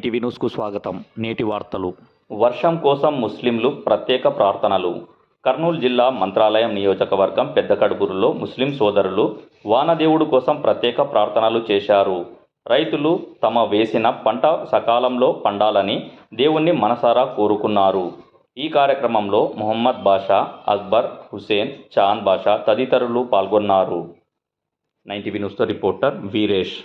9టీవీ న్యూస్కు స్వాగతం. నేటి వార్తలు. వర్షం కోసం ముస్లింలు ప్రత్యేక ప్రార్థనలు. కర్నూలు జిల్లా మంత్రాలయం నియోజకవర్గం పెద్దకడుగురులో ముస్లిం సోదరులు వానదేవుడు కోసం ప్రత్యేక ప్రార్థనలు చేశారు. రైతులు తమ వేసిన పంట సకాలంలో పండాలని దేవుణ్ణి మనసారా కోరుకున్నారు. ఈ కార్యక్రమంలో మొహమ్మద్ బాషా, అక్బర్, హుసేన్, చాంద్ బాషా తదితరులు పాల్గొన్నారు. 9టీవీ న్యూస్తో రిపోర్టర్ వీరేష్.